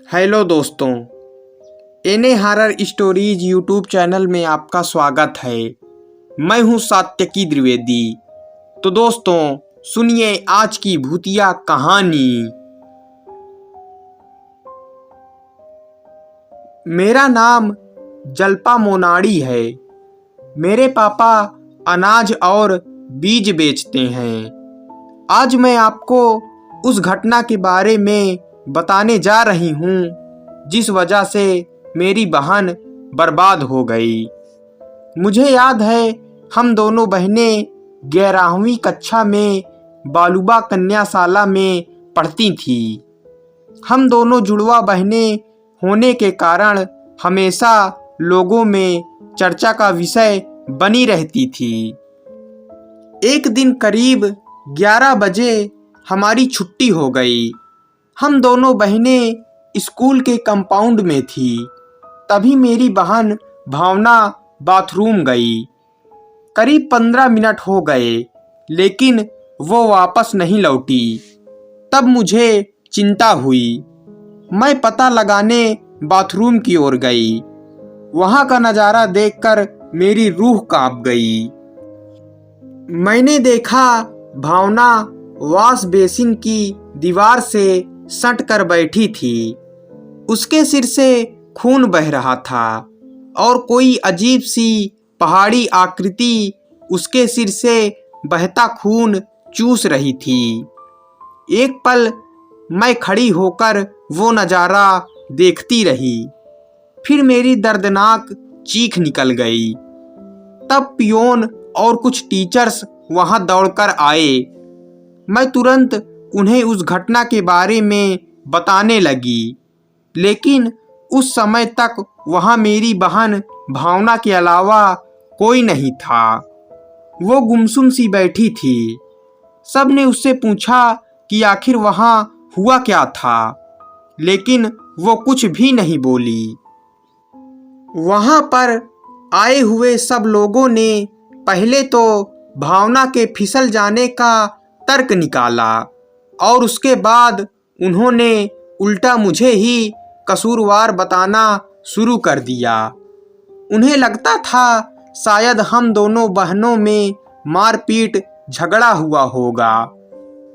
Hello दोस्तों, एने horror stories YouTube channel में आपका स्वागत है। मैं हूं सात्यकी द्विवेदी। तो दोस्तों सुनिए आज की भूतिया कहानी। मेरा नाम जलपा मोनाड़ी है। मेरे पापा अनाज और बीज बेचते हैं। आज मैं आपको उस घटना के बारे में बताने जा रही हूँ जिस वजह से मेरी बहन बर्बाद हो गई। मुझे याद है हम दोनों बहनें 11वीं कक्षा में बालूबा कन्याशाला में पढ़ती थी। हम दोनों जुड़वा बहनें होने के कारण हमेशा लोगों में चर्चा का विषय बनी रहती थी। एक दिन करीब 11 बजे हमारी छुट्टी हो गई। हम दोनों बहनें स्कूल के कंपाउंड में थी। तभी मेरी बहन भावना बाथरूम गई। करीब 15 मिनट हो गए लेकिन वो वापस नहीं लौटी। तब मुझे चिंता हुई। मैं पता लगाने बाथरूम की ओर गई। वहाँ का नज़ारा देखकर मेरी रूह कांप गई। मैंने देखा भावना वॉश बेसिन की दीवार से सट कर बैठी थी। उसके सिर से खून बह रहा था और कोई अजीब सी पहाड़ी आकृति उसके सिर से बहता खून चूस रही थी। एक पल मैं खड़ी होकर वो नज़ारा देखती रही। फिर मेरी दर्दनाक चीख निकल गई। तब पियोन और कुछ टीचर्स वहां दौड़कर आए। मैं तुरंत उन्हें उस घटना के बारे में बताने लगी, लेकिन उस समय तक वहां मेरी बहन भावना के अलावा कोई नहीं था। वो गुमसुम सी बैठी थी। सब ने उससे पूछा कि आखिर वहां हुआ क्या था, लेकिन वो कुछ भी नहीं बोली। वहां पर आए हुए सब लोगों ने पहले तो भावना के फिसल जाने का तर्क निकाला और उसके बाद उन्होंने उल्टा मुझे ही कसूरवार बताना शुरू कर दिया। उन्हें लगता था शायद हम दोनों बहनों में मारपीट झगड़ा हुआ होगा।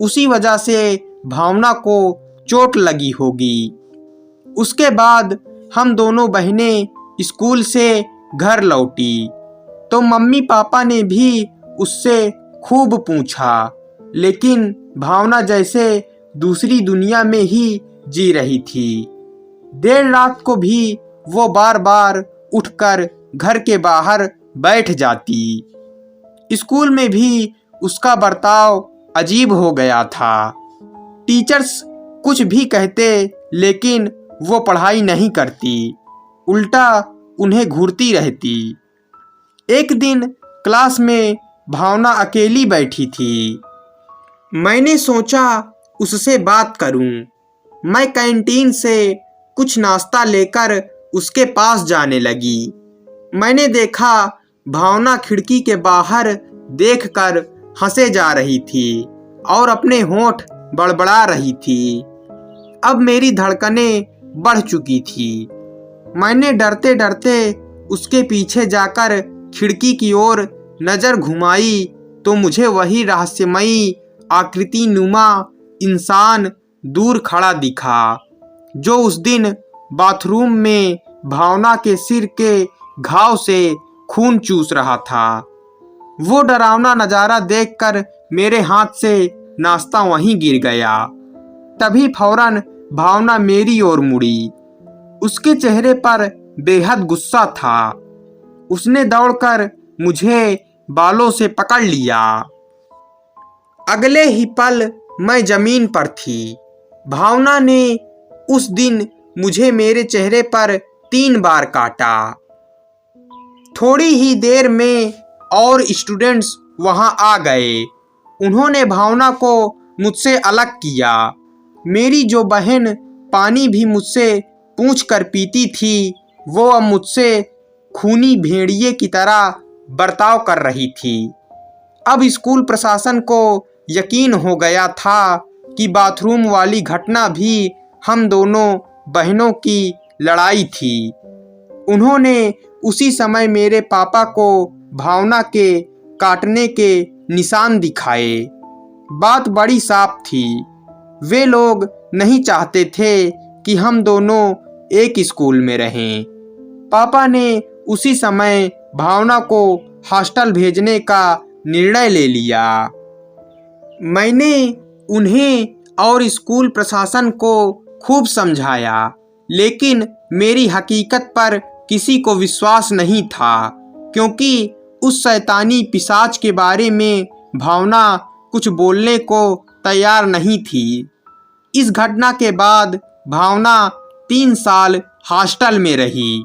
उसी वजह से भावना को चोट लगी होगी। उसके बाद हम दोनों बहनें स्कूल से घर लौटी तो मम्मी पापा ने भी उससे खूब पूछा, लेकिन भावना जैसे दूसरी दुनिया में ही जी रही थी। देर रात को भी वो बार बार उठकर घर के बाहर बैठ जाती। स्कूल में भी उसका बर्ताव अजीब हो गया था। टीचर्स कुछ भी कहते लेकिन वो पढ़ाई नहीं करती, उल्टा उन्हें घूरती रहती। एक दिन क्लास में भावना अकेली बैठी थी। मैंने सोचा उससे बात करूं। मैं कैंटीन से कुछ नाश्ता लेकर उसके पास जाने लगी। मैंने देखा भावना खिड़की के बाहर देखकर हंसे जा रही थी और अपने होंठ बड़बड़ा रही थी। अब मेरी धड़कनें बढ़ चुकी थी। मैंने डरते डरते उसके पीछे जाकर खिड़की की ओर नजर घुमाई तो मुझे वही रहस्यमयी आकृति नुमा इंसान दूर खड़ा दिखा, जो उस दिन बाथरूम में भावना के सिर के घाव से खून चूस रहा था। वो डरावना नज़ारा देखकर मेरे हाथ से नाश्ता वहीं गिर गया। तभी फौरन भावना मेरी ओर मुड़ी। उसके चेहरे पर बेहद गुस्सा था। उसने दौड़कर मुझे बालों से पकड़ लिया। अगले ही पल मैं जमीन पर थी। भावना ने उस दिन मुझे मेरे चेहरे पर 3 बार काटा। थोड़ी ही देर में और स्टूडेंट्स वहां आ गए। उन्होंने भावना को मुझसे अलग किया। मेरी जो बहन पानी भी मुझसे पूछ कर पीती थी, वो अब मुझसे खूनी भेड़िए की तरह बर्ताव कर रही थी। अब स्कूल प्रशासन को यकीन हो गया था कि बाथरूम वाली घटना भी हम दोनों बहनों की लड़ाई थी। उन्होंने उसी समय मेरे पापा को भावना के काटने के निशान दिखाए। बात बड़ी साफ थी। वे लोग नहीं चाहते थे कि हम दोनों एक स्कूल में रहें। पापा ने उसी समय भावना को हॉस्टल भेजने का निर्णय ले लिया। मैंने उन्हें और स्कूल प्रशासन को खूब समझाया, लेकिन मेरी हकीकत पर किसी को विश्वास नहीं था, क्योंकि उस शैतानी पिशाच के बारे में भावना कुछ बोलने को तैयार नहीं थी। इस घटना के बाद भावना 3 साल हॉस्टल में रही।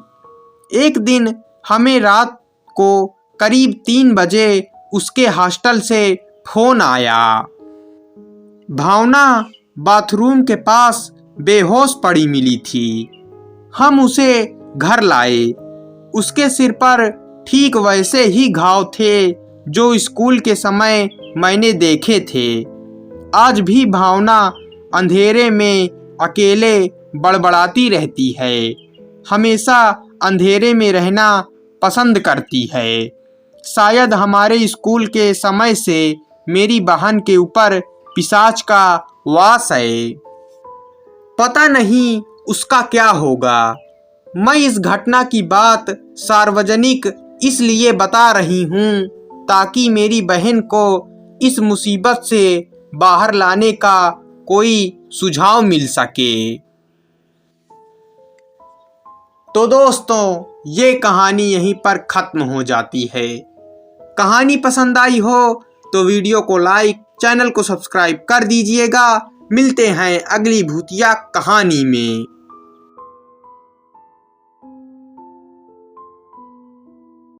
एक दिन हमें रात को करीब 3 बजे उसके हॉस्टल से फोन आया। भावना बाथरूम के पास बेहोश पड़ी मिली थी। हम उसे घर लाए। उसके सिर पर ठीक वैसे ही घाव थे जो स्कूल के समय मैंने देखे थे। आज भी भावना अंधेरे में अकेले बड़बड़ाती रहती है। हमेशा अंधेरे में रहना पसंद करती है। शायद हमारे स्कूल के समय से मेरी बहन के ऊपर पिशाच का वास है। पता नहीं उसका क्या होगा। मैं इस घटना की बात सार्वजनिक इसलिए बता रही हूँ ताकि मेरी बहन को इस मुसीबत से बाहर लाने का कोई सुझाव मिल सके। तो दोस्तों, ये कहानी यहीं पर ख़त्म हो जाती है। कहानी पसंद आई हो तो वीडियो को लाइक, चैनल को सब्सक्राइब कर दीजिएगा। मिलते हैं अगली भूतिया कहानी में।